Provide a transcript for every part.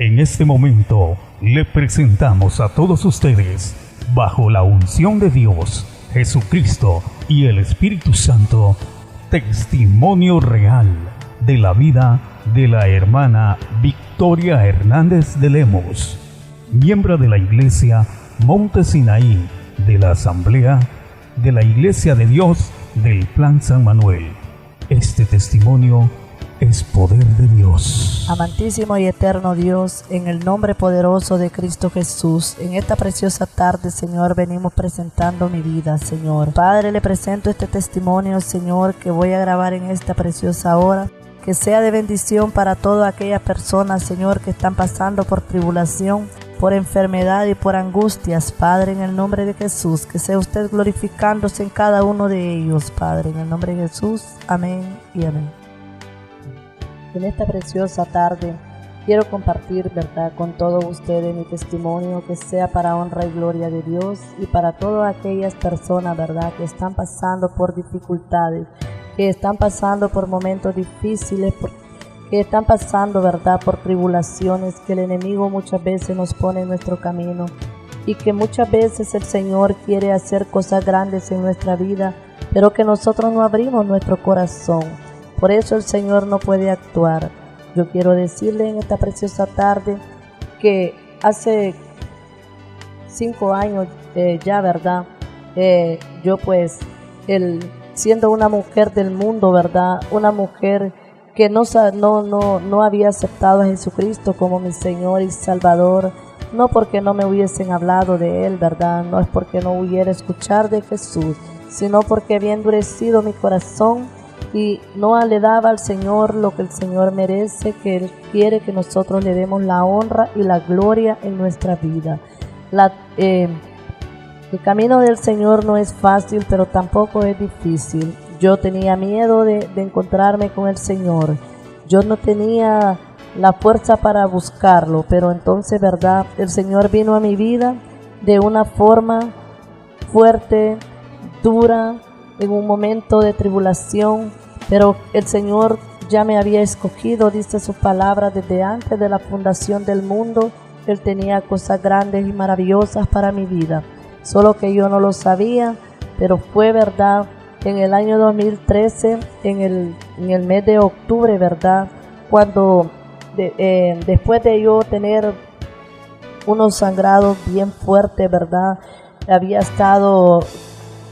En este momento le presentamos a todos ustedes, bajo la unción de Dios, Jesucristo y el Espíritu Santo, testimonio real de la vida de la hermana Victoria Hernández de Lemos, miembro de la Iglesia Monte Sinaí de la Asamblea de la Iglesia de Dios del Plan San Manuel. Este testimonio es poder de Dios. Amantísimo y eterno Dios, en el nombre poderoso de Cristo Jesús, en esta preciosa tarde, Señor, venimos presentando mi vida, Señor. Padre, le presento este testimonio, Señor, que voy a grabar en esta preciosa hora. Que sea de bendición para todas aquellas personas, Señor, que están pasando por tribulación, por enfermedad y por angustias, Padre, en el nombre de Jesús. Que sea usted glorificándose en cada uno de ellos, Padre, en el nombre de Jesús. Amén y amén. En esta preciosa tarde quiero compartir, ¿verdad?, con todos ustedes mi testimonio, que sea para honra y gloria de Dios y para todas aquellas personas, ¿verdad?, que están pasando por dificultades, que están pasando por momentos difíciles, que están pasando, ¿verdad?, por tribulaciones que el enemigo muchas veces nos pone en nuestro camino y que muchas veces el Señor quiere hacer cosas grandes en nuestra vida, pero que nosotros no abrimos nuestro corazón. Por eso el Señor no puede actuar. Yo quiero decirle en esta preciosa tarde que hace 5 años ya, ¿verdad? Yo pues, siendo una mujer del mundo, ¿verdad? Una mujer que no había aceptado a Jesucristo como mi Señor y Salvador, no porque no me hubiesen hablado de Él, ¿verdad? No es porque no hubiera escuchar de Jesús, sino porque había endurecido mi corazón y no le daba al Señor lo que el Señor merece, que Él quiere que nosotros le demos la honra y la gloria en nuestra vida. El camino del Señor no es fácil, pero tampoco es difícil. Yo tenía miedo de encontrarme con el Señor. Yo no tenía la fuerza para buscarlo, pero entonces, ¿verdad?, el Señor vino a mi vida de una forma fuerte, dura, en un momento de tribulación, pero el Señor ya me había escogido, dice su palabra, desde antes de la fundación del mundo. Él tenía cosas grandes y maravillosas para mi vida, solo que yo no lo sabía, pero fue verdad en el año 2013, en el mes de octubre, verdad, cuando después de yo tener unos sangrados bien fuertes, verdad, había estado,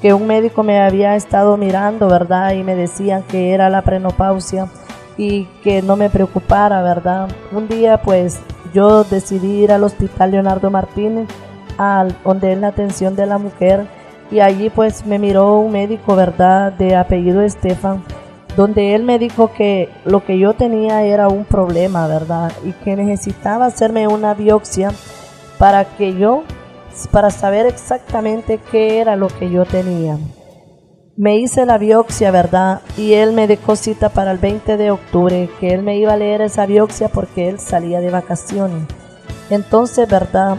que un médico me había estado mirando, ¿verdad?, y me decían que era la premenopausia y que no me preocupara, ¿verdad? Un día pues yo decidí ir al Hospital Leonardo Martínez, donde es la atención de la mujer, y allí pues me miró un médico, ¿verdad?, de apellido Estefan, donde él me dijo que lo que yo tenía era un problema, ¿verdad?, y que necesitaba hacerme una biopsia para saber exactamente qué era lo que yo tenía. Me hice la biopsia, ¿verdad?, y él me dejó cita para el 20 de octubre, que él me iba a leer esa biopsia porque él salía de vacaciones. Entonces, ¿verdad?,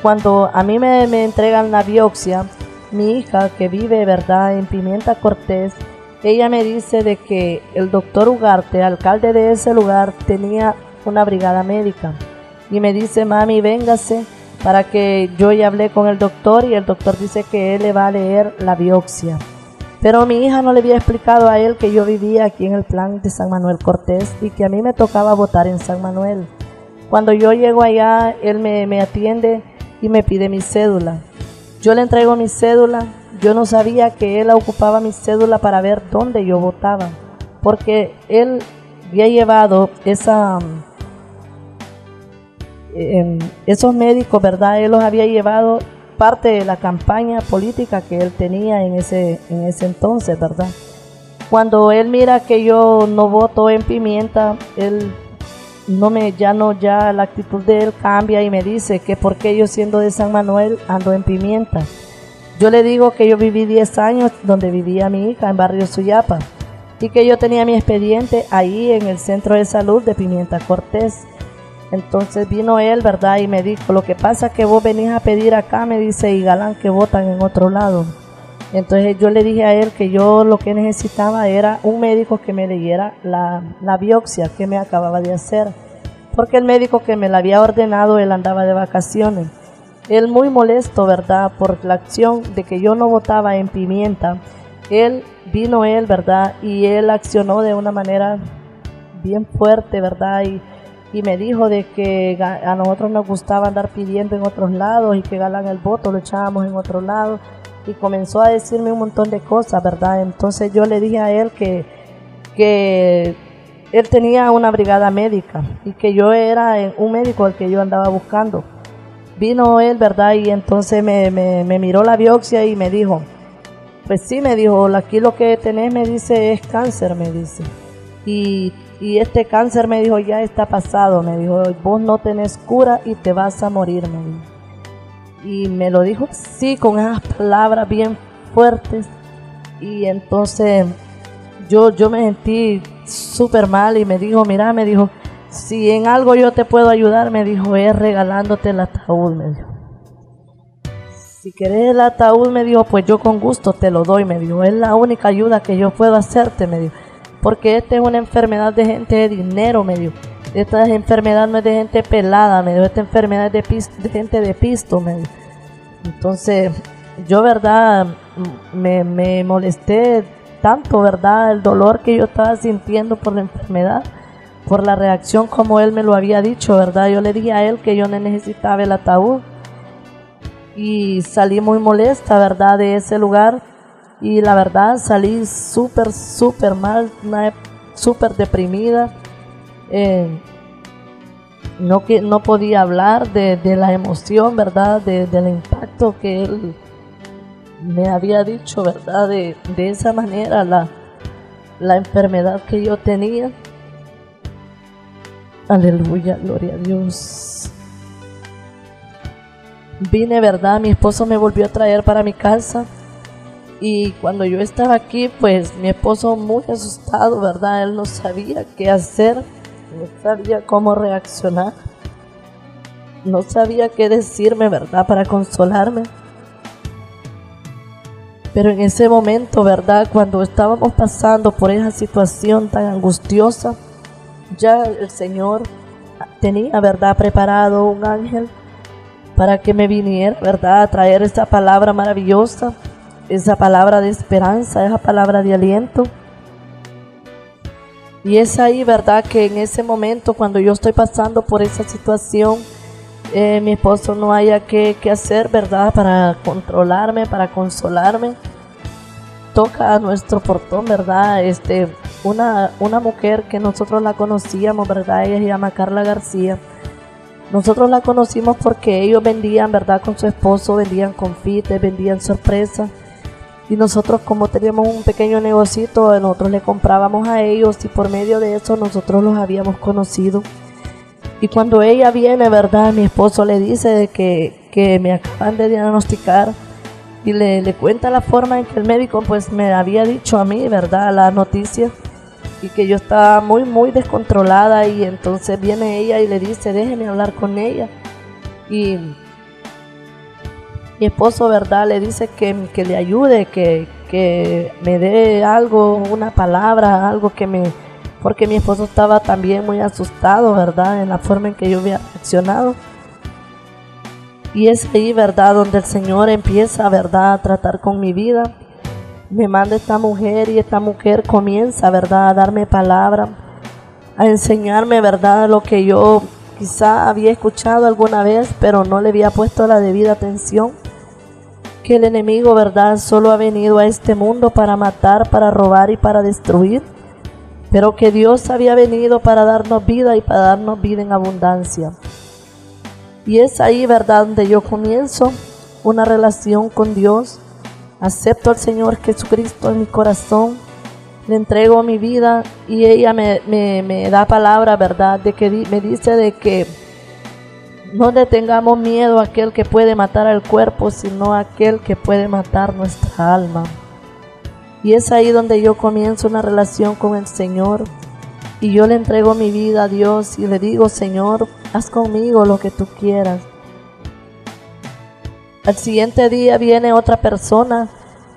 cuando a mí me entregan la biopsia, mi hija, que vive, ¿verdad?, en Pimienta Cortés, ella me dice de que el doctor Ugarte, alcalde de ese lugar, tenía una brigada médica. Y me dice: mami, véngase, para que yo ya hablé con el doctor y el doctor dice que él le va a leer la biopsia. Pero mi hija no le había explicado a él que yo vivía aquí en el plan de San Manuel Cortés y que a mí me tocaba votar en San Manuel. Cuando yo llego allá, él me atiende y me pide mi cédula. Yo le entrego mi cédula. Yo no sabía que él ocupaba mi cédula para ver dónde yo votaba, porque él había llevado esos médicos, ¿verdad? Él los había llevado parte de la campaña política que él tenía en ese entonces, ¿verdad? Cuando él mira que yo no voto en Pimienta, él ya la actitud de él cambia y me dice que por qué yo, siendo de San Manuel, ando en Pimienta. Yo le digo que yo viví 10 años donde vivía mi hija, en Barrio Suyapa, y que yo tenía mi expediente ahí en el centro de salud de Pimienta Cortés. Entonces vino él, ¿verdad?, y me dijo: lo que pasa es que vos venís a pedir acá, me dice, y galán que votan en otro lado. Entonces yo le dije a él que yo lo que necesitaba era un médico que me leyera la biopsia que me acababa de hacer, porque el médico que me la había ordenado, él andaba de vacaciones. Él muy molesto, ¿verdad?, por la acción de que yo no votaba en pimienta. Vino él, ¿verdad?, y él accionó de una manera bien fuerte, ¿verdad?, y me dijo de que a nosotros nos gustaba andar pidiendo en otros lados y que ganan el voto lo echábamos en otro lado, y comenzó a decirme un montón de cosas, ¿verdad? Entonces yo le dije a él que él tenía una brigada médica y que yo era un médico al que yo andaba buscando. Vino él, ¿verdad?, y entonces me miró la biopsia y me dijo, pues sí, me dijo, aquí lo que tenés, me dice, es cáncer, me dice, y este cáncer, me dijo, ya está pasado, me dijo, vos no tenés cura y te vas a morir, me dijo. Y me lo dijo así, con esas palabras bien fuertes, y entonces yo me sentí súper mal, y me dijo, mira, me dijo, si en algo yo te puedo ayudar, me dijo, es regalándote el ataúd, me dijo. Si querés el ataúd, me dijo, pues yo con gusto te lo doy, me dijo, es la única ayuda que yo puedo hacerte, me dijo, porque esta es una enfermedad de gente de dinero, me dijo, esta enfermedad no es de gente pelada, me dijo, esta enfermedad es de gente de pisto, me dijo. Entonces yo, verdad, me molesté tanto, verdad, el dolor que yo estaba sintiendo por la enfermedad, por la reacción como él me lo había dicho, verdad. Yo le dije a él que yo no necesitaba el ataúd, y salí muy molesta, verdad, de ese lugar, y la verdad salí súper mal, súper deprimida. No podía hablar de la emoción, verdad, del impacto que él me había dicho, verdad, de esa manera la enfermedad que yo tenía. Aleluya, gloria a Dios. Vine, verdad, mi esposo me volvió a traer para mi casa, y cuando yo estaba aquí, pues mi esposo muy asustado, verdad, él no sabía qué hacer, no sabía cómo reaccionar, no sabía qué decirme, verdad, para consolarme. Pero en ese momento, verdad, cuando estábamos pasando por esa situación tan angustiosa, ya el Señor tenía, verdad, preparado un ángel para que me viniera, verdad, a traer esa palabra maravillosa, esa palabra de esperanza, esa palabra de aliento. Y es ahí, verdad, que en ese momento, cuando yo estoy pasando por esa situación, mi esposo no haya qué hacer, verdad, para controlarme, para consolarme, toca a nuestro portón, verdad, una mujer que nosotros la conocíamos, verdad, ella se llama Carla García. Nosotros la conocimos porque ellos vendían, verdad, con su esposo, vendían confites, vendían sorpresas. Y nosotros, como teníamos un pequeño negocito, nosotros le comprábamos a ellos, y por medio de eso nosotros los habíamos conocido. Y cuando ella viene, verdad, mi esposo le dice de que me acaban de diagnosticar, y le cuenta la forma en que el médico pues me había dicho a mí, verdad, la noticia, y que yo estaba muy descontrolada. Y entonces viene ella y le dice, déjeme hablar con ella. Y mi esposo, verdad, le dice que le ayude, que me dé algo, una palabra, algo porque mi esposo estaba también muy asustado, verdad, en la forma en que yo había reaccionado. Y es ahí, verdad, donde el Señor empieza, verdad, a tratar con mi vida. Me manda esta mujer, y esta mujer comienza, verdad, a darme palabra, a enseñarme, verdad, lo que yo quizá había escuchado alguna vez, pero no le había puesto la debida atención. Que el enemigo, verdad, solo ha venido a este mundo para matar, para robar y para destruir, pero que Dios había venido para darnos vida, y para darnos vida en abundancia. Y es ahí, verdad, donde yo comienzo una relación con Dios. Acepto al Señor Jesucristo en mi corazón, le entrego mi vida, y ella me da palabra, verdad, me dice de que no le tengamos miedo a aquel que puede matar al cuerpo, sino a aquel que puede matar nuestra alma. Y es ahí donde yo comienzo una relación con el Señor, y yo le entrego mi vida a Dios, y le digo, Señor, haz conmigo lo que tú quieras. Al siguiente día viene otra persona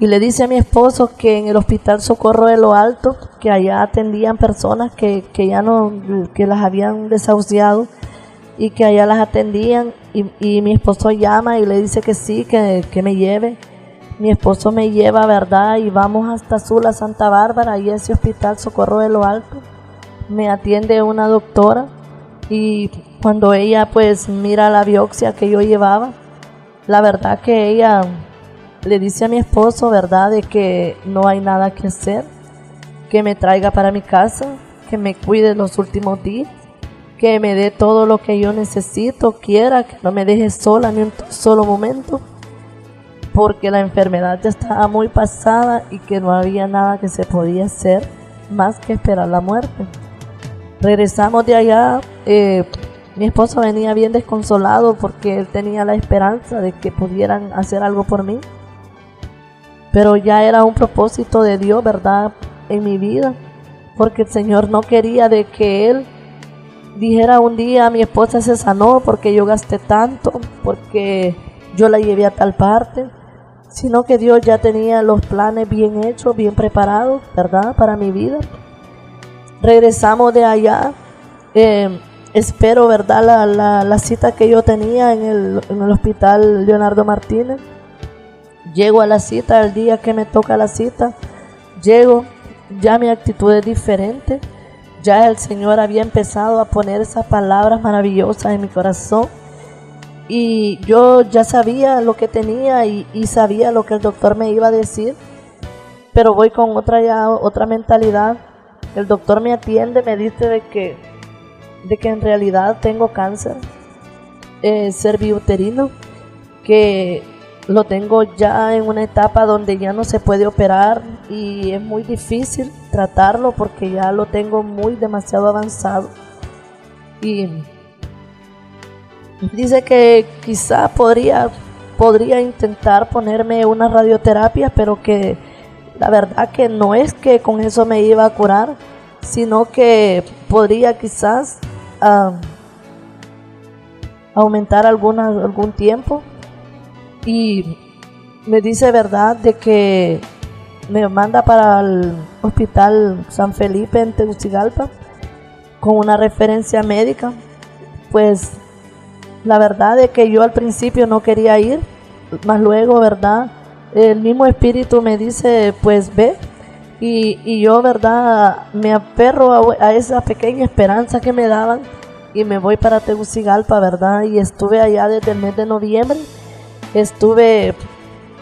y le dice a mi esposo que en el Hospital Socorro de Lo Alto, que allá atendían personas que ya no, que las habían desahuciado y que allá las atendían, y mi esposo llama y le dice que sí, que me lleve. Mi esposo me lleva, ¿verdad? Y vamos hasta Sula, Santa Bárbara, y ese Hospital Socorro de Lo Alto. Me atiende una doctora y cuando ella pues mira la biopsia que yo llevaba, la verdad que ella le dice a mi esposo, ¿verdad?, de que no hay nada que hacer, que me traiga para mi casa, que me cuide los últimos días, que me dé todo lo que yo necesito, quiera, que no me deje sola ni un solo momento, porque la enfermedad ya estaba muy pasada y que no había nada que se podía hacer más que esperar la muerte. Regresamos de allá, mi esposo venía bien desconsolado porque él tenía la esperanza de que pudieran hacer algo por mí, pero ya era un propósito de Dios, ¿verdad?, en mi vida, porque el Señor no quería de que él dijera un día: mi esposa se sanó porque yo gasté tanto, porque yo la llevé a tal parte, sino que Dios ya tenía los planes bien hechos, bien preparados, ¿verdad?, para mi vida. Regresamos de allá, espero, ¿verdad?, la cita que yo tenía en el Hospital Leonardo Martínez. Llego a la cita, el día que me toca la cita, llego, ya mi actitud es diferente, ya el Señor había empezado a poner esas palabras maravillosas en mi corazón, y yo ya sabía lo que tenía y sabía lo que el doctor me iba a decir, pero voy con otra mentalidad. El doctor me atiende, me dice de que en realidad tengo cáncer cerviuterino, que lo tengo ya en una etapa donde ya no se puede operar y es muy difícil tratarlo porque ya lo tengo demasiado avanzado. Y dice que quizá podría intentar ponerme una radioterapia, pero que la verdad que no es que con eso me iba a curar, sino que podría quizás aumentar algún tiempo. Y me dice, ¿verdad?, de que me manda para el Hospital San Felipe en Tegucigalpa con una referencia médica. Pues la verdad es que yo al principio no quería ir, más luego, ¿verdad?, el mismo espíritu me dice: pues ve. Y yo, ¿verdad?, me aferro a esa pequeña esperanza que me daban y me voy para Tegucigalpa, ¿verdad? Y estuve allá desde el mes de noviembre. Estuve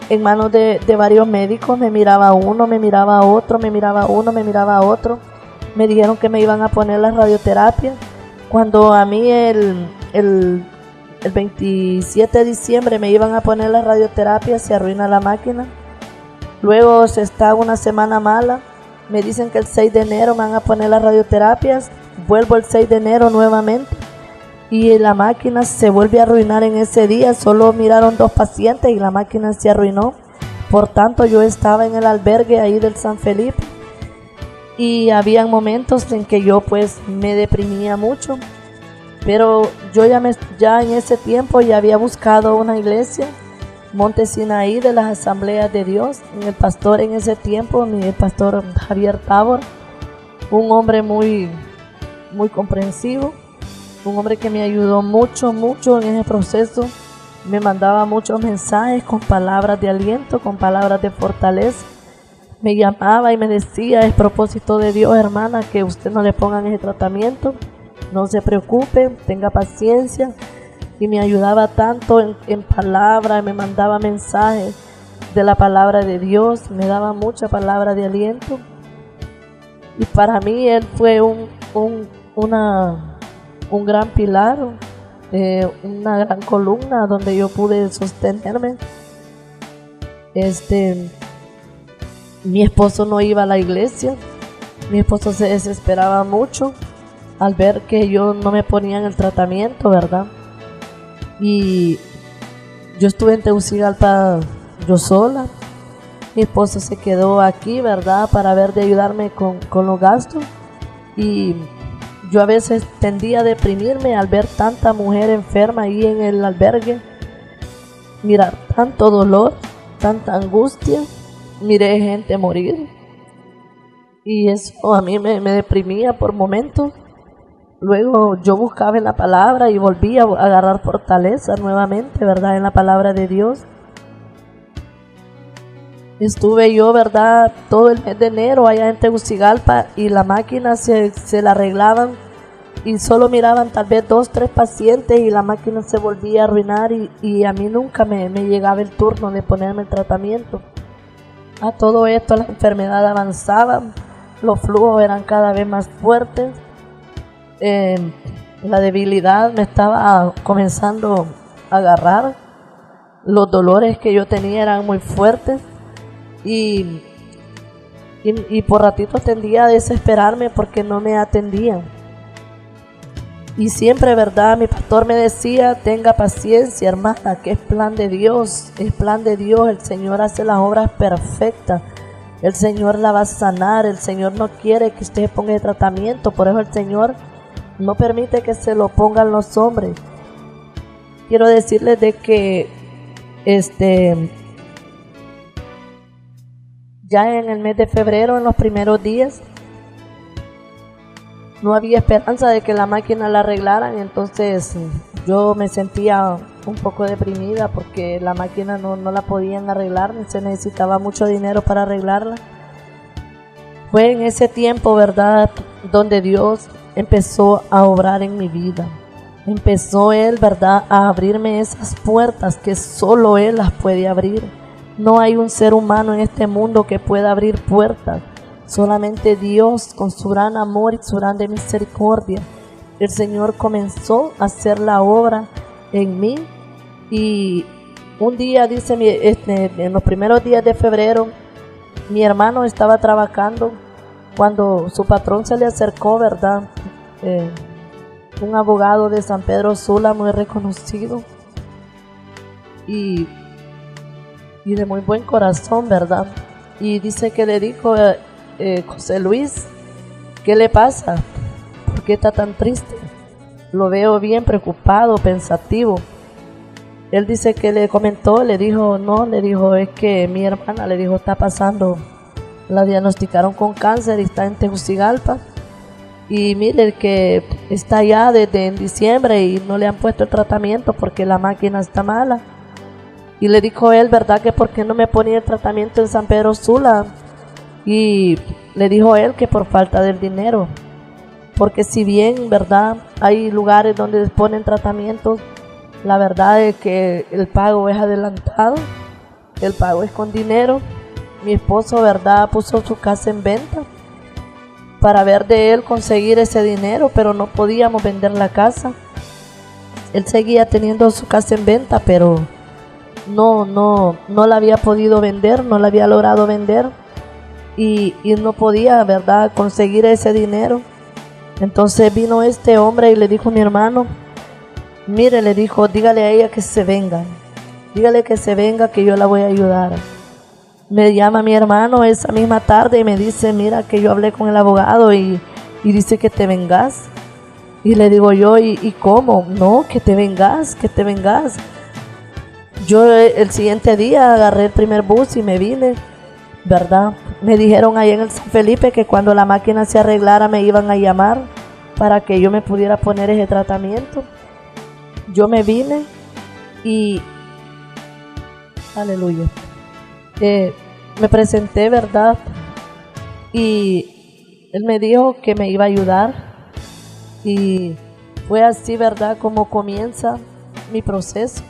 en manos de varios médicos, me miraba uno, me miraba otro, me miraba uno, me miraba otro. Me dijeron que me iban a poner la radioterapia. Cuando a mí el 27 de diciembre me iban a poner la radioterapia, se arruina la máquina. Luego se está una semana mala, me dicen que el 6 de enero me van a poner las radioterapias. Vuelvo el 6 de enero nuevamente y la máquina se vuelve a arruinar en ese día. Solo miraron 2 pacientes y la máquina se arruinó. Por tanto, yo estaba en el albergue ahí del San Felipe y habían momentos en que yo pues me deprimía mucho, pero yo ya en ese tiempo ya había buscado una iglesia, Monte Sinaí de las Asambleas de Dios. El pastor en ese tiempo, el pastor Javier Tabor, un hombre muy comprensivo, un hombre que me ayudó mucho en ese proceso. Me mandaba muchos mensajes con palabras de aliento, con palabras de fortaleza. Me llamaba y me decía: es propósito de Dios, hermana, que usted no le pongan ese tratamiento, no se preocupe, tenga paciencia. Y me ayudaba tanto en palabras, me mandaba mensajes de la palabra de Dios, me daba mucha palabra de aliento. Y para mí él fue un gran pilar, una gran columna donde yo pude sostenerme. Mi esposo no iba a la iglesia, mi esposo se desesperaba mucho al ver que yo no me ponía en el tratamiento, ¿verdad? Y yo estuve en Tegucigalpa yo sola, mi esposo se quedó aquí, ¿verdad?, para ver de ayudarme con los gastos. Y yo a veces tendía a deprimirme al ver tanta mujer enferma ahí en el albergue, mirar tanto dolor, tanta angustia. miré gente morir y eso a mí me deprimía por momentos. Luego yo buscaba en la palabra y volví a agarrar fortaleza nuevamente, ¿verdad? En la palabra de Dios. Estuve yo, ¿verdad? Todo el mes de enero allá en Tegucigalpa y la máquina se la arreglaban y solo miraban tal vez 2, 3 pacientes y la máquina se volvía a arruinar y a mí nunca me llegaba el turno de ponerme el tratamiento. A todo esto la enfermedad avanzaba, los flujos eran cada vez más fuertes, la debilidad me estaba comenzando a agarrar, los dolores que yo tenía eran muy fuertes y por ratitos tendía a desesperarme porque no me atendían. Y siempre, ¿verdad? Mi pastor me decía, tenga paciencia, hermana, que es plan de Dios, es plan de Dios, el Señor hace las obras perfectas, el Señor la va a sanar, el Señor no quiere que usted ponga el tratamiento, por eso el Señor no permite que se lo pongan los hombres. Quiero decirles de que ya en el mes de febrero, en los primeros días, no había esperanza de que la máquina la arreglaran, entonces yo me sentía un poco deprimida porque la máquina no la podían arreglar, se necesitaba mucho dinero para arreglarla. Fue en ese tiempo, ¿verdad?, donde Dios empezó a obrar en mi vida. Empezó Él, ¿verdad?, a abrirme esas puertas que solo Él las puede abrir. No hay un ser humano en este mundo que pueda abrir puertas. Solamente Dios, con su gran amor y su grande misericordia, el Señor comenzó a hacer la obra en mí. Y un día, dice, en los primeros días de febrero, mi hermano estaba trabajando cuando su patrón se le acercó, ¿verdad? Un abogado de San Pedro Sula muy reconocido y de muy buen corazón, ¿verdad? Y dice que le dijo, José Luis, ¿qué le pasa? ¿Por qué está tan triste? Lo veo bien preocupado, pensativo. Él dice que le comentó, le dijo, es que mi hermana, le dijo, está pasando, la diagnosticaron con cáncer y está en Tegucigalpa. Y mire que está allá desde en diciembre y no le han puesto el tratamiento porque la máquina está mala. Y le dijo él, ¿verdad?, que por qué no me ponía el tratamiento en San Pedro Sula. Y le dijo él que por falta del dinero, porque si bien, ¿verdad?, hay lugares donde ponen tratamientos, la verdad es que el pago es adelantado, el pago es con dinero. Mi esposo, ¿verdad?, puso su casa en venta para ver de él conseguir ese dinero, pero no podíamos vender la casa. Él seguía teniendo su casa en venta, pero no la había podido vender, no la había logrado vender. Y no podía, ¿verdad?, conseguir ese dinero. Entonces vino este hombre y le dijo a mi hermano, mire, le dijo, dígale a ella que se venga, dígale que se venga, que yo la voy a ayudar. Me llama mi hermano esa misma tarde y me dice, mira que yo hablé con el abogado y dice que te vengas. Y le digo yo, ¿y cómo? No, que te vengas, que te vengas. Yo el siguiente día agarré el primer bus y me vine, ¿verdad? Me dijeron ahí en el San Felipe que cuando la máquina se arreglara me iban a llamar para que yo me pudiera poner ese tratamiento. Yo me vine y aleluya, me presenté, ¿verdad? Y él me dijo que me iba a ayudar y fue así, ¿verdad?, como comienza mi proceso.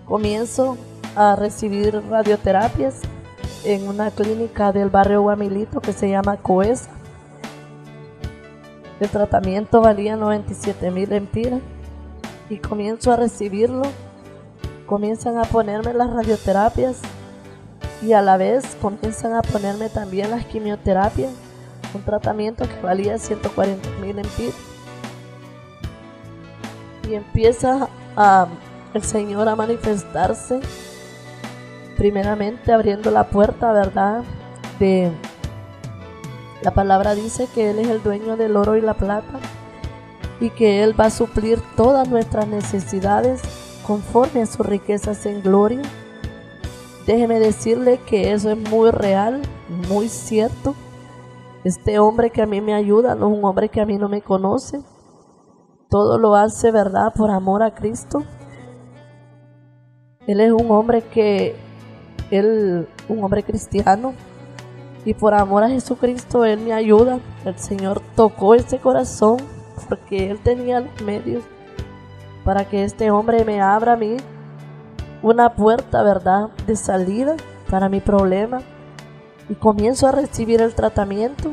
Comienzo a recibir radioterapias en una clínica del barrio Guamilito que se llama Coesa. El tratamiento valía 97,000 lempiras y comienzo a recibirlo. Comienzan a ponerme las radioterapias y a la vez comienzan a ponerme también las quimioterapias, un tratamiento que valía 140,000 lempiras. Y empieza el Señor a manifestarse, primeramente abriendo la puerta, ¿verdad? La palabra dice que Él es el dueño del oro y la plata y que Él va a suplir todas nuestras necesidades conforme a sus riquezas en gloria. déjeme decirle que eso es muy real, muy cierto. Este hombre que a mí me ayuda no es un hombre que a mí no me conoce. Todo lo hace, ¿verdad?, por amor a Cristo. Él es un hombre un hombre cristiano, y por amor a Jesucristo Él me ayuda. El Señor tocó ese corazón porque Él tenía los medios para que este hombre me abra a mí una puerta, ¿verdad?, de salida para mi problema, y comienzo a recibir el tratamiento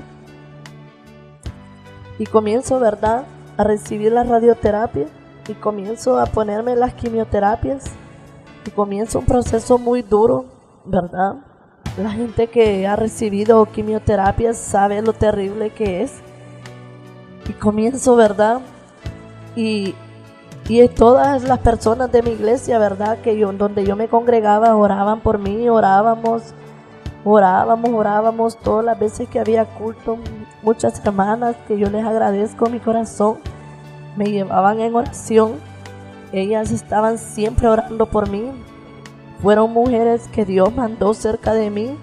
y comienzo, ¿verdad?, a recibir la radioterapia y comienzo a ponerme las quimioterapias y comienza un proceso muy duro, ¿verdad? La gente que ha recibido quimioterapias sabe lo terrible que es. Y comienzo, ¿verdad? Y todas las personas de mi iglesia, ¿verdad?, donde yo me congregaba, oraban por mí, orábamos todas las veces que había culto. Muchas hermanas que yo les agradezco mi corazón me llevaban en oración. Ellas estaban siempre orando por mí. Fueron mujeres que Dios mandó cerca de mí.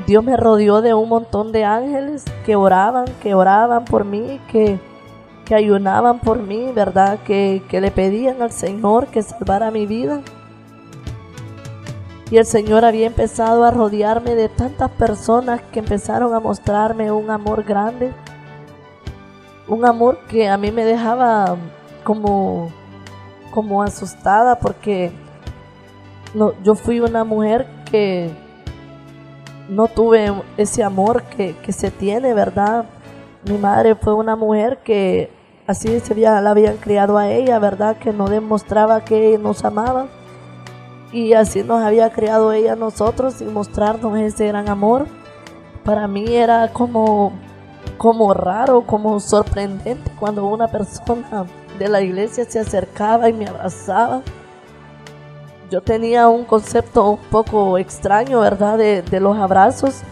Dios me rodeó de un montón de ángeles que oraban por mí, que ayunaban por mí, ¿verdad?, que le pedían al Señor que salvara mi vida. Y el Señor había empezado a rodearme de tantas personas que empezaron a mostrarme un amor grande, un amor que a mí me dejaba como asustada, porque yo fui una mujer que no tuve ese amor que se tiene, ¿verdad? Mi madre fue una mujer que así la habían criado a ella, ¿verdad?, que no demostraba que nos amaba. Y así nos había criado ella a nosotros, sin mostrarnos ese gran amor. Para mí era como raro, como sorprendente cuando una persona de la iglesia se acercaba y me abrazaba. Yo tenía un concepto un poco extraño, ¿verdad?, de los abrazos.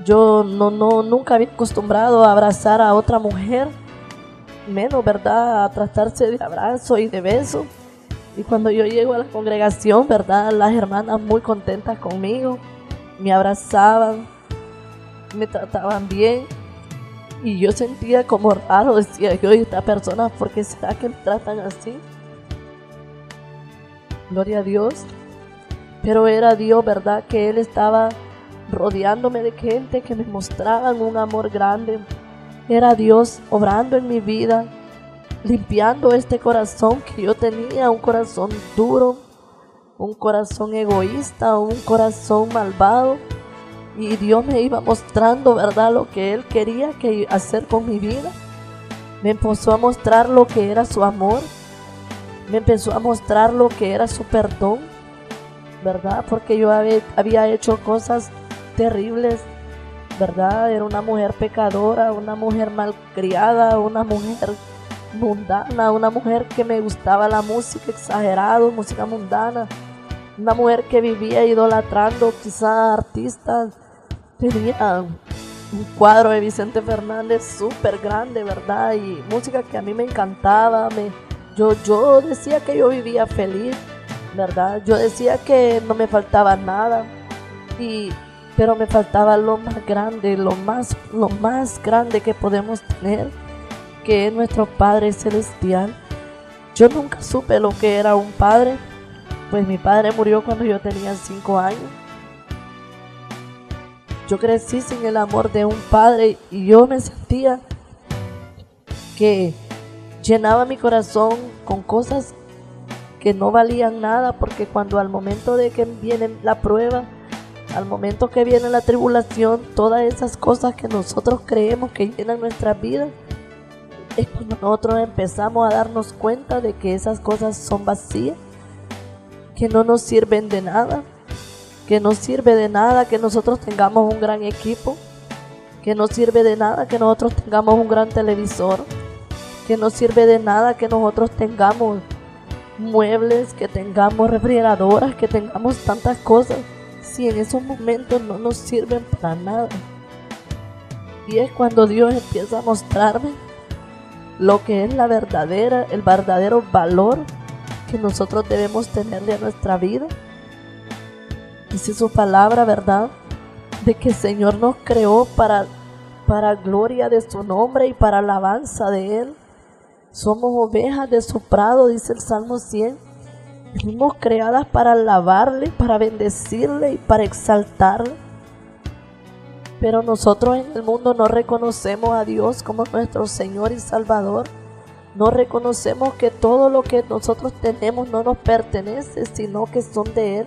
Yo nunca había acostumbrado a abrazar a otra mujer, menos, ¿verdad?, a tratarse de abrazo y de beso. Y cuando yo llego a la congregación, ¿verdad?, las hermanas muy contentas conmigo, me abrazaban, me trataban bien. Y yo sentía como raro, decía yo, ¿y esta persona por qué será que me tratan así? Gloria a Dios. Pero era Dios, ¿verdad?, que Él estaba rodeándome de gente que me mostraban un amor grande. Era Dios obrando en mi vida, limpiando este corazón que yo tenía, un corazón duro, un corazón egoísta, un corazón malvado. Y Dios me iba mostrando, ¿verdad?, lo que Él quería hacer con mi vida. Me empezó a mostrar lo que era su amor. Me empezó a mostrar lo que era su perdón, ¿verdad? Porque yo había hecho cosas terribles, ¿verdad? Era una mujer pecadora, una mujer malcriada, una mujer mundana, una mujer que me gustaba la música exagerado, música mundana, una mujer que vivía idolatrando quizá artistas. Tenía un cuadro de Vicente Fernández súper grande, ¿verdad? Y música que a mí me encantaba. Yo decía que yo vivía feliz, ¿verdad? Yo decía que no me faltaba nada, pero me faltaba lo más grande, lo más grande que podemos tener, que es nuestro Padre Celestial. Yo nunca supe lo que era un padre, pues mi padre murió cuando yo tenía 5 años. Yo crecí sin el amor de un padre y yo me sentía que llenaba mi corazón con cosas que no valían nada, porque cuando al momento de que viene la prueba, al momento que viene la tribulación, todas esas cosas que nosotros creemos que llenan nuestras vidas, es cuando nosotros empezamos a darnos cuenta de que esas cosas son vacías, que no nos sirven de nada, que no sirve de nada que nosotros tengamos un gran equipo, que no sirve de nada que nosotros tengamos un gran televisor, que no sirve de nada que nosotros tengamos muebles, que tengamos refrigeradoras, que tengamos tantas cosas, si en esos momentos no nos sirven para nada. Y es cuando Dios empieza a mostrarme lo que es el verdadero valor que nosotros debemos tenerle a nuestra vida. Dice su palabra, ¿verdad?, de que el Señor nos creó para gloria de su nombre y para alabanza de Él. Somos ovejas de su prado, dice el Salmo 100. Fuimos creadas para alabarle, para bendecirle y para exaltarle. Pero nosotros en el mundo no reconocemos a Dios como nuestro Señor y Salvador. No reconocemos que todo lo que nosotros tenemos no nos pertenece, sino que son de Él.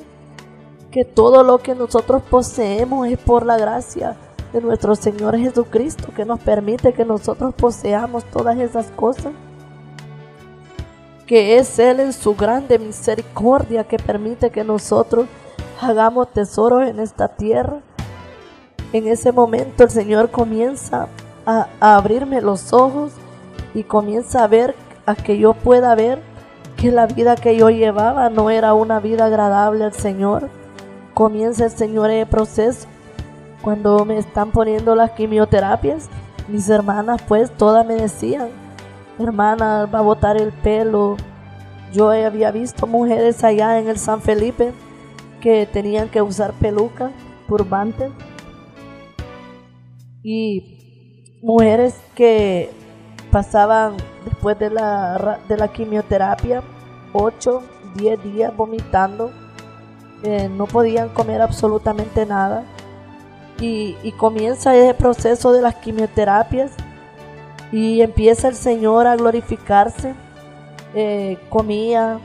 Que todo lo que nosotros poseemos es por la gracia de nuestro Señor Jesucristo, que nos permite que nosotros poseamos todas esas cosas. Que es Él en su grande misericordia que permite que nosotros hagamos tesoros en esta tierra. En ese momento el Señor comienza a abrirme los ojos y comienza a ver, a que yo pueda ver que la vida que yo llevaba no era una vida agradable al Señor. Comienza el Señor el proceso. Cuando me están poniendo las quimioterapias, mis hermanas pues todas me decían: hermana, va a botar el pelo. Yo había visto mujeres allá en el San Felipe que tenían que usar peluca, turbante, y mujeres que pasaban después de la quimioterapia 8, 10 días vomitando, no podían comer absolutamente nada, y comienza ese proceso de las quimioterapias y empieza el Señor a glorificarse. Comía,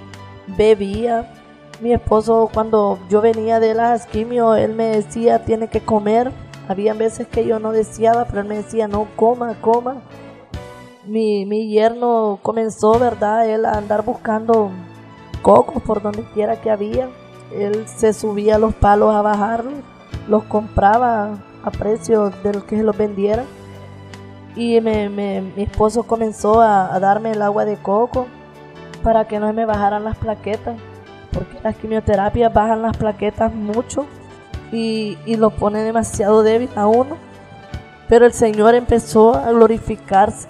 bebía. Mi esposo, cuando yo venía de las quimio, él me decía: tiene que comer. Había veces que yo no deseaba, pero él me decía: no, coma. Mi yerno comenzó, ¿verdad?, él a andar buscando cocos por donde quiera que había. Él se subía a los palos a bajarlos, los compraba a precio del que se los vendiera. Y mi esposo comenzó a darme el agua de coco para que no me bajaran las plaquetas, porque las quimioterapias bajan las plaquetas mucho y lo pone demasiado débil a uno. Pero el Señor empezó a glorificarse,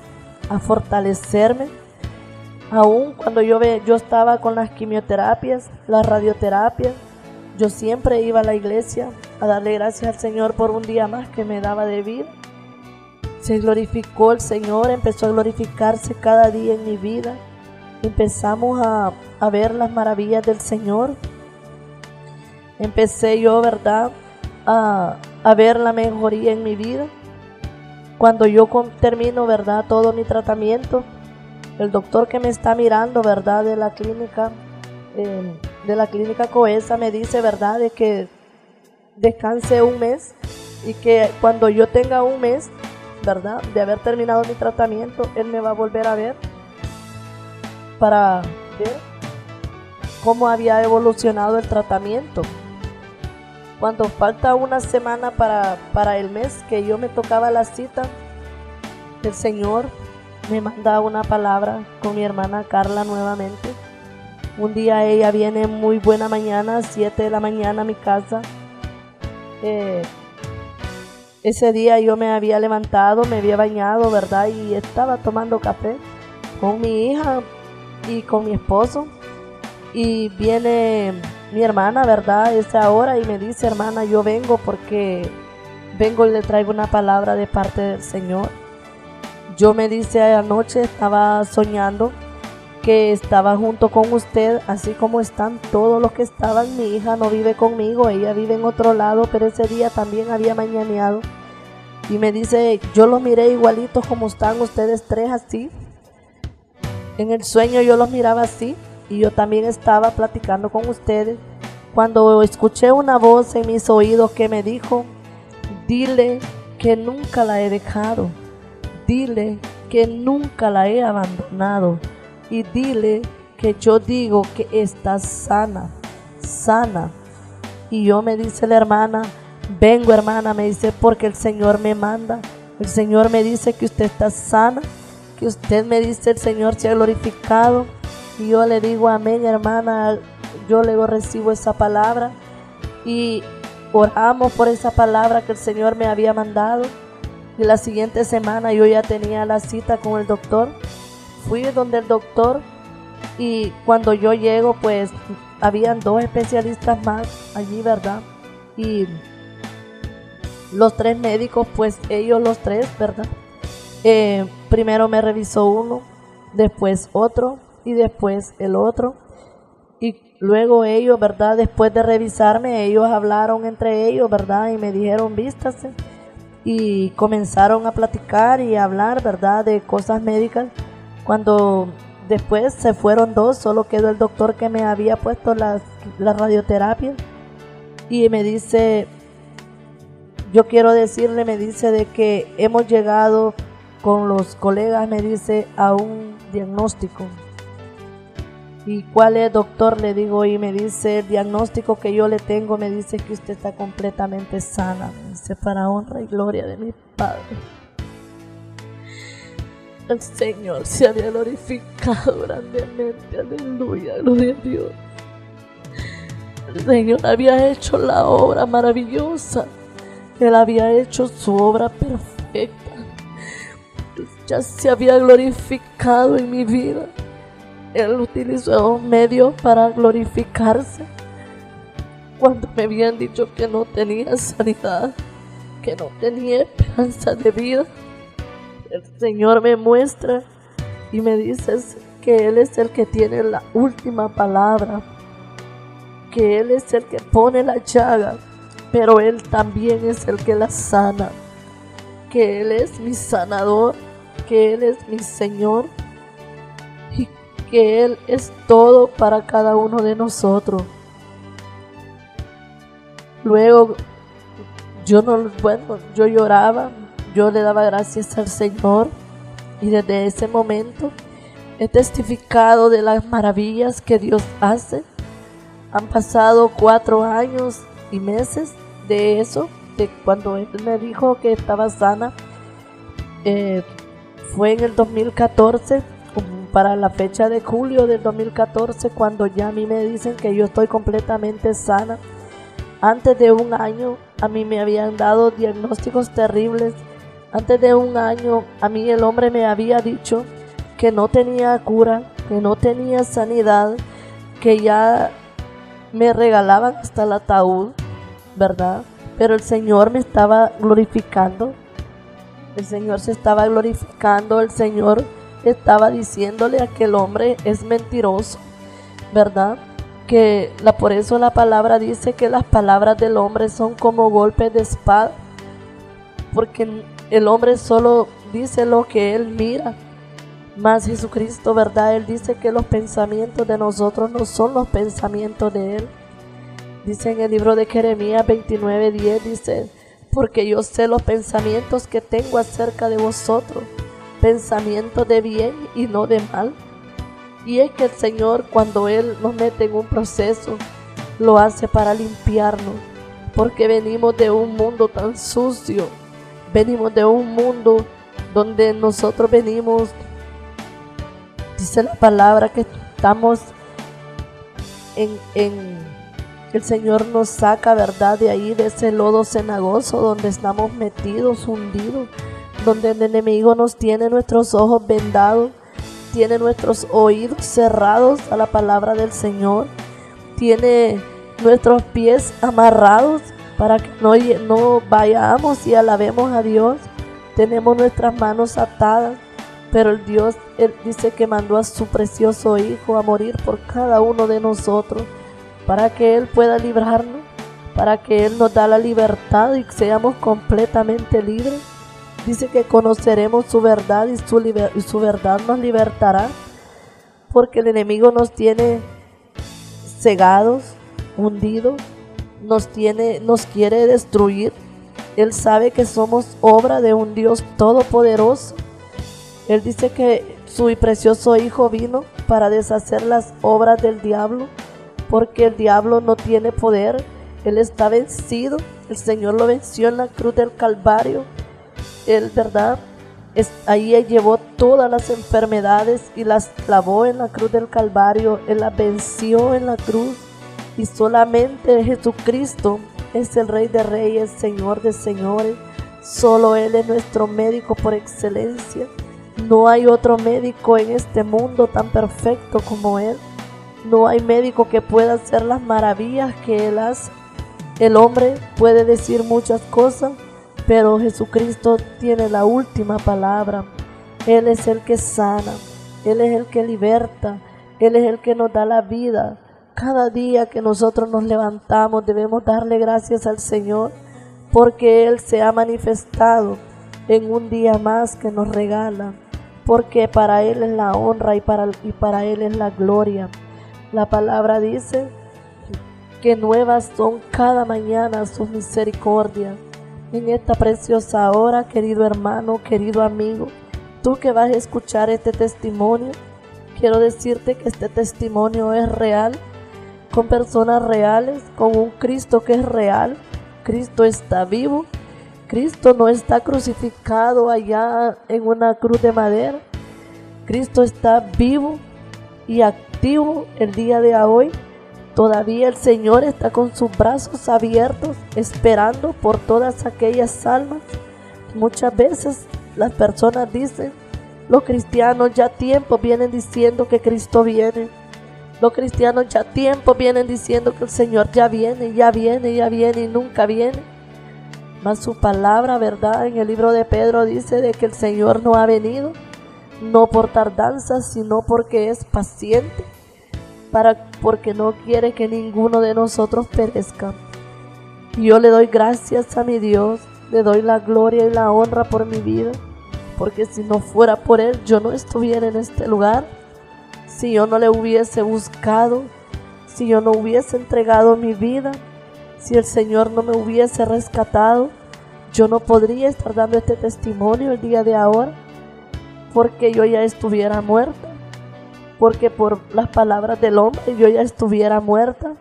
a fortalecerme. Aún cuando yo estaba con las quimioterapias, las radioterapias, yo siempre iba a la iglesia a darle gracias al Señor por un día más que me daba de vida. Se glorificó el Señor, empezó a glorificarse cada día en mi vida. Empezamos a ver las maravillas del Señor. Empecé yo, ¿verdad?, a ver la mejoría en mi vida. Cuando yo termino, ¿verdad?, todo mi tratamiento, el doctor que me está mirando, ¿verdad?, de la clínica Coesa, me dice, ¿verdad?, de que descanse un mes y que cuando yo tenga un mes, ¿verdad?, de haber terminado mi tratamiento, él me va a volver a ver para ver cómo había evolucionado el tratamiento. Cuando falta una semana para el mes que yo me tocaba la cita, el Señor me manda una palabra con mi hermana Carla nuevamente. Un día ella viene muy buena mañana, 7 de la mañana a mi casa. Ese día yo me había levantado, me había bañado, ¿verdad?, y estaba tomando café con mi hija y con mi esposo. Y viene mi hermana, ¿verdad?, esa hora, y me dice: hermana, yo vengo porque vengo y le traigo una palabra de parte del Señor. Yo, me dice, anoche estaba soñando que estaba junto con usted, así como están todos los que estaban. Mi hija no vive conmigo, ella vive en otro lado, pero ese día también había mañaneado. Y me dice: yo los miré igualitos como están ustedes tres, así. En el sueño yo los miraba así, y yo también estaba platicando con ustedes, cuando escuché una voz en mis oídos que me dijo: dile que nunca la he dejado, dile que nunca la he abandonado, y dile que yo digo que está sana. Y yo, me dice la hermana: vengo, hermana, me dice, porque el Señor me manda. El Señor me dice que usted está sana, que usted, me dice, el Señor se ha glorificado. Y yo le digo: amén, hermana. Yo luego recibo esa palabra y oramos por esa palabra que el Señor me había mandado. Y la siguiente semana yo ya tenía la cita con el doctor. Fui donde el doctor Y cuando yo llego, pues habían 2 especialistas más allí, ¿verdad? Y los 3 médicos, pues ellos los 3, ¿verdad? Primero me revisó uno, después otro y después el otro. Y luego ellos, ¿verdad? Después de revisarme, ellos hablaron entre ellos, ¿verdad? Y me dijeron, vístase. Y comenzaron a platicar y a hablar, ¿verdad? De cosas médicas. Cuando después se fueron 2, solo quedó el doctor que me había puesto la radioterapia. Y me dice, yo quiero decirle, me dice, de que hemos llegado con los colegas, me dice, a un diagnóstico. ¿Y cuál es, doctor? Le digo, y me dice, el diagnóstico que yo le tengo, me dice que usted está completamente sana, me dice, para honra y gloria de mi Padre. El Señor se había glorificado grandemente, aleluya, gloria a Dios. El Señor había hecho la obra maravillosa, Él había hecho su obra perfecta, ya se había glorificado en mi vida. Él utilizó un medio para glorificarse. Cuando me habían dicho que no tenía sanidad, que no tenía esperanza de vida, el Señor me muestra y me dice que Él es el que tiene la última palabra, que Él es el que pone la llaga, pero Él también es el que la sana, que Él es mi sanador, que Él es mi Señor, que Él es todo para cada uno de nosotros. Luego yo lloraba, yo le daba gracias al Señor, y desde ese momento he testificado de las maravillas que Dios hace. Han pasado 4 años y meses de eso, de cuando Él me dijo que estaba sana. Fue en el 2014, para la fecha de julio del 2014, cuando ya a mí me dicen que yo estoy completamente sana. Antes de 1 año a mí me habían dado diagnósticos terribles. Antes de 1 año a mí el hombre me había dicho que no tenía cura, que no tenía sanidad, que ya me regalaban hasta el ataúd, ¿verdad? Pero el Señor me estaba glorificando. El Señor se estaba glorificando, el Señor estaba diciéndole a aquel hombre, es mentiroso, ¿verdad? Que por eso la palabra dice que las palabras del hombre son como golpes de espada, porque el hombre solo dice lo que él mira, mas Jesucristo, ¿verdad? Él dice que los pensamientos de nosotros no son los pensamientos de Él. Dice en el libro de Jeremías 29:10, dice, porque yo sé los pensamientos que tengo acerca de vosotros, pensamientos de bien y no de mal. Y es que el Señor, cuando Él nos mete en un proceso, lo hace para limpiarnos, porque venimos de un mundo tan sucio, venimos de un mundo donde nosotros venimos, dice la palabra que estamos el Señor nos saca, ¿verdad? De ahí, de ese lodo cenagoso donde estamos metidos, hundidos, donde el enemigo nos tiene nuestros ojos vendados, tiene nuestros oídos cerrados a la palabra del Señor, tiene nuestros pies amarrados para que no vayamos y alabemos a Dios. Tenemos nuestras manos atadas, pero Él dice que mandó a su precioso Hijo a morir por cada uno de nosotros, para que Él pueda librarnos, para que Él nos da la libertad y seamos completamente libres. Dice que conoceremos su verdad y su verdad nos libertará, porque el enemigo nos tiene cegados, hundidos, nos quiere destruir. Él sabe que somos obra de un Dios todopoderoso. Él dice que su precioso Hijo vino para deshacer las obras del diablo, porque el diablo no tiene poder, Él está vencido. El Señor lo venció en la cruz del Calvario. Él, ¿verdad? Ahí Él llevó todas las enfermedades y las clavó en la cruz del Calvario. Él las venció en la cruz. Y solamente Jesucristo es el Rey de Reyes, Señor de Señores. Solo Él es nuestro médico por excelencia. No hay otro médico en este mundo tan perfecto como Él. No hay médico que pueda hacer las maravillas que Él hace. El hombre puede decir muchas cosas, pero Jesucristo tiene la última palabra. Él es el que sana, Él es el que liberta, Él es el que nos da la vida. Cada día que nosotros nos levantamos debemos darle gracias al Señor, porque Él se ha manifestado en un día más que nos regala, porque para Él es la honra y para Él es la gloria. La palabra dice que nuevas son cada mañana sus misericordias. En esta preciosa hora, querido hermano, querido amigo, tú que vas a escuchar este testimonio, quiero decirte que este testimonio es real, con personas reales, con un Cristo que es real. Cristo está vivo. Cristo no está crucificado allá en una cruz de madera. Cristo está vivo y activo el día de hoy. Todavía el Señor está con sus brazos abiertos, esperando por todas aquellas almas. Muchas veces las personas dicen, los cristianos ya tiempo vienen diciendo que Cristo viene. Los cristianos ya tiempo vienen diciendo que el Señor ya viene, ya viene, ya viene y nunca viene. Mas su palabra, ¿verdad? En el libro de Pedro dice de que el Señor no ha venido, no por tardanza, sino porque es paciente, porque no quiere que ninguno de nosotros perezca. Y yo le doy gracias a mi Dios, le doy la gloria y la honra por mi vida, porque si no fuera por Él, yo no estuviera en este lugar. Si yo no le hubiese buscado, si yo no hubiese entregado mi vida, si el Señor no me hubiese rescatado, yo no podría estar dando este testimonio el día de ahora, porque yo ya estuviera muerta, porque por las palabras del hombre yo ya estuviera muerta.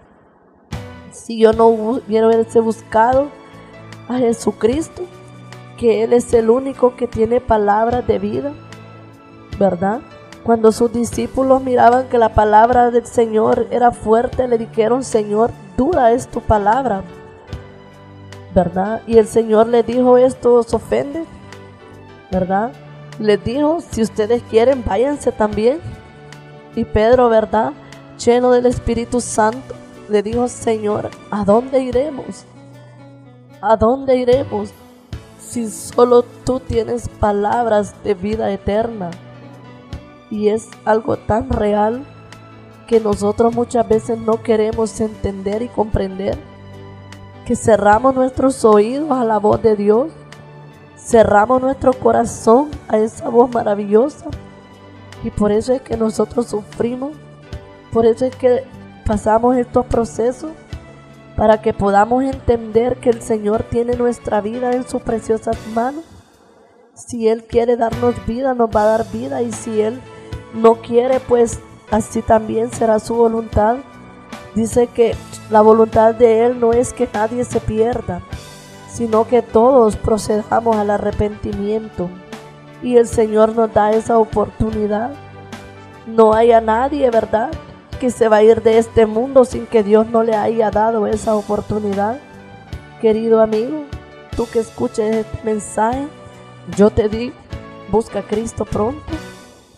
Si yo no hubiese buscado a Jesucristo, que Él es el único que tiene palabras de vida, ¿verdad? Cuando sus discípulos miraban que la palabra del Señor era fuerte, le dijeron, Señor, dura es tu palabra, ¿verdad? Y el Señor les dijo, ¿esto os ofende? ¿Verdad? Les dijo, si ustedes quieren, váyanse también. Y Pedro, ¿verdad?, lleno del Espíritu Santo, le dijo, Señor, ¿a dónde iremos? ¿A dónde iremos si solo tú tienes palabras de vida eterna? Y es algo tan real que nosotros muchas veces no queremos entender y comprender, que cerramos nuestros oídos a la voz de Dios, cerramos nuestro corazón a esa voz maravillosa, y por eso es que nosotros sufrimos, por eso es que pasamos estos procesos, para que podamos entender que el Señor tiene nuestra vida en sus preciosas manos. Si Él quiere darnos vida, nos va a dar vida, y si Él no quiere, pues así también será su voluntad. Dice que la voluntad de Él no es que nadie se pierda, sino que todos procedamos al arrepentimiento. Y el Señor nos da esa oportunidad. No hay a nadie, ¿verdad?, que se va a ir de este mundo sin que Dios no le haya dado esa oportunidad. Querido amigo, tú que escuches este mensaje, yo te digo, busca a Cristo pronto,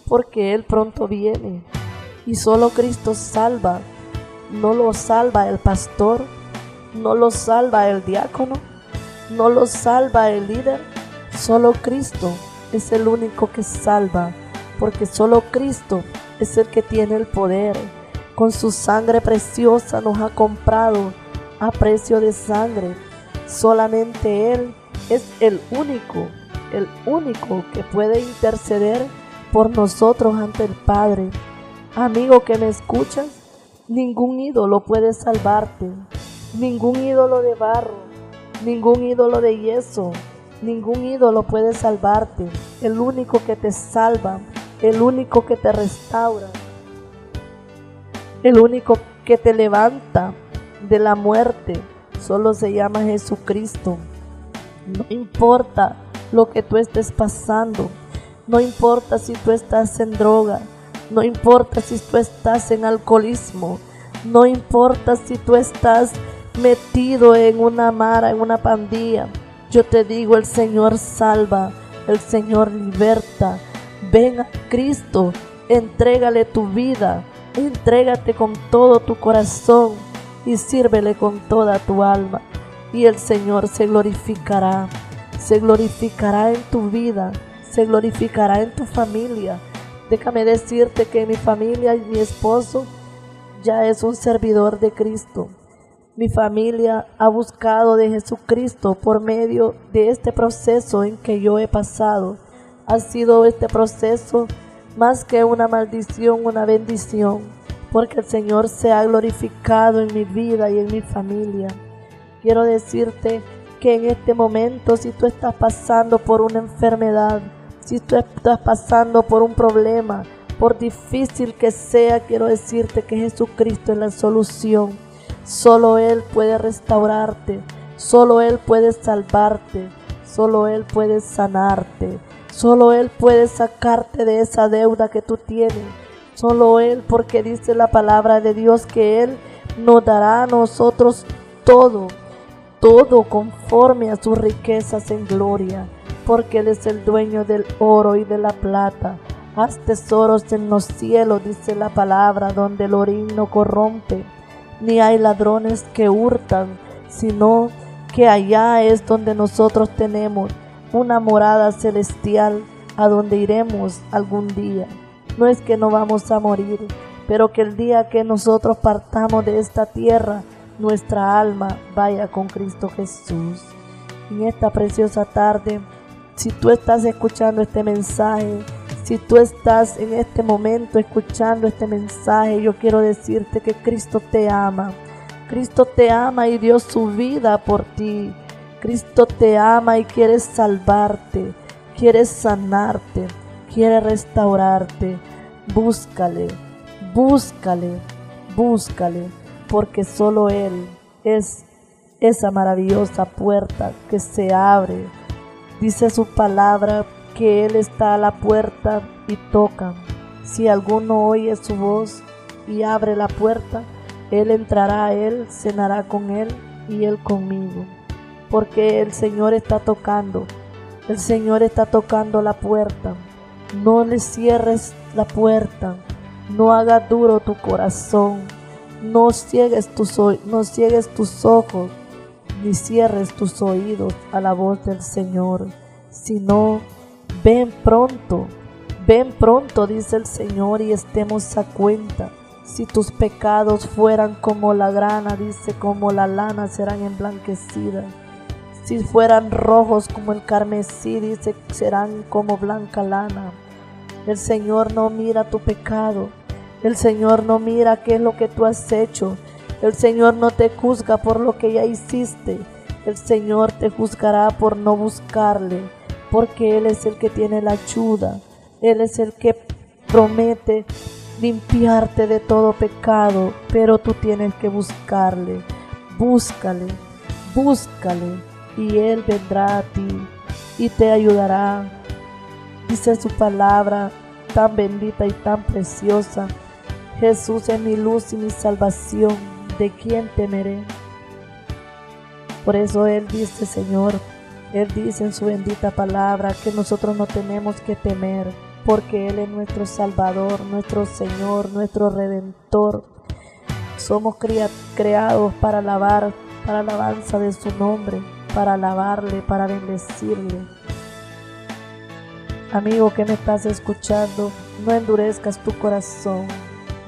porque Él pronto viene. Y solo Cristo salva. No lo salva el pastor, no lo salva el diácono, no lo salva el líder. Solo Cristo es el único que salva, porque solo Cristo es el que tiene el poder. Con su sangre preciosa nos ha comprado a precio de sangre. Solamente Él es el único que puede interceder por nosotros ante el Padre. Amigo que me escuchas, ningún ídolo puede salvarte, ningún ídolo de barro, ningún ídolo de yeso, ningún ídolo puede salvarte. El único que te salva, el único que te restaura, el único que te levanta de la muerte, solo se llama Jesucristo. No importa lo que tú estés pasando, no importa si tú estás en droga, no importa si tú estás en alcoholismo, no importa si tú estás metido en una mara, en una pandilla. Yo te digo, el Señor salva, el Señor liberta. Ven a Cristo, entrégale tu vida, entrégate con todo tu corazón y sírvele con toda tu alma. Y el Señor se glorificará en tu vida, se glorificará en tu familia. Déjame decirte que mi familia y mi esposo ya es un servidor de Cristo. Mi familia ha buscado de Jesucristo por medio de este proceso en que yo he pasado. Ha sido este proceso más que una maldición, una bendición, porque el Señor se ha glorificado en mi vida y en mi familia. Quiero decirte que en este momento, si tú estás pasando por una enfermedad, si tú estás pasando por un problema, por difícil que sea, quiero decirte que Jesucristo es la solución. Solo Él puede restaurarte, solo Él puede salvarte, solo Él puede sanarte, solo Él puede sacarte de esa deuda que tú tienes. Solo Él, porque dice la palabra de Dios que Él nos dará a nosotros todo conforme a sus riquezas en gloria, porque Él es el dueño del oro y de la plata. Haz tesoros en los cielos, dice la palabra, donde el orín no corrompe, ni hay ladrones que hurtan, sino que allá es donde nosotros tenemos una morada celestial, a donde iremos algún día. No es que no vamos a morir, pero que el día que nosotros partamos de esta tierra, nuestra alma vaya con Cristo Jesús. En esta preciosa tarde, si tú estás escuchando este mensaje, si tú estás en este momento escuchando este mensaje, yo quiero decirte que Cristo te ama. Cristo te ama y dio su vida por ti. Cristo te ama y quiere salvarte, quiere sanarte, quiere restaurarte. Búscale, búscale, búscale, porque solo Él es esa maravillosa puerta que se abre. Dice su palabra que Él está a la puerta y toca. Si alguno oye su voz y abre la puerta, Él entrará a Él, cenará con Él y Él conmigo. Porque el Señor está tocando, el Señor está tocando la puerta. No le cierres la puerta, no hagas duro tu corazón, no ciegues tus ojos, ni cierres tus oídos a la voz del Señor, sino ven pronto, dice el Señor, y estemos a cuenta. Si tus pecados fueran como la grana, dice, como la lana serán emblanquecidas. Si fueran rojos como el carmesí, dice, serán como blanca lana. El Señor no mira tu pecado. El Señor no mira qué es lo que tú has hecho. El Señor no te juzga por lo que ya hiciste. El Señor te juzgará por no buscarle, porque Él es el que tiene la ayuda. Él es el que promete limpiarte de todo pecado, pero tú tienes que buscarle. Búscale, búscale, y Él vendrá a ti y te ayudará. Dice su palabra tan bendita y tan preciosa: Jesús es mi luz y mi salvación, ¿de quién temeré? Por eso Él dice, Señor, Él dice en su bendita palabra que nosotros no tenemos que temer, porque Él es nuestro Salvador, nuestro Señor, nuestro Redentor. Somos creados para alabar, para alabanza de su nombre, para alabarle, para bendecirle. Amigo que me estás escuchando, no endurezcas tu corazón,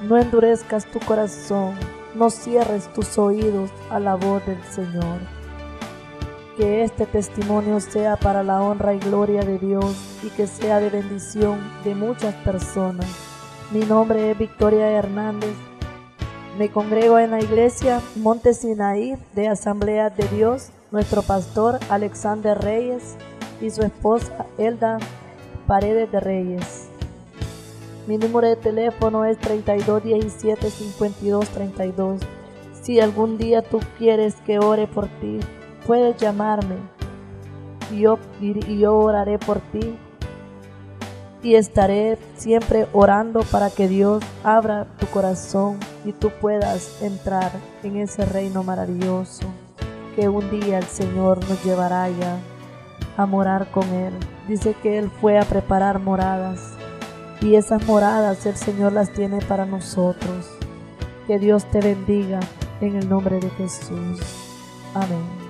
no endurezcas tu corazón, no cierres tus oídos a la voz del Señor. Que este testimonio sea para la honra y gloria de Dios y que sea de bendición de muchas personas. Mi nombre es Victoria Hernández. Me congrego en la iglesia Monte Sinaí de Asamblea de Dios. Nuestro pastor Alexander Reyes y su esposa Elda Paredes de Reyes. Mi número de teléfono es 3217-5232. Si algún día tú quieres que ore por ti, puedes llamarme y yo oraré por ti y estaré siempre orando para que Dios abra tu corazón y tú puedas entrar en ese reino maravilloso que un día el Señor nos llevará ya a morar con Él. Dice que Él fue a preparar moradas y esas moradas el Señor las tiene para nosotros. Que Dios te bendiga en el nombre de Jesús. Amén.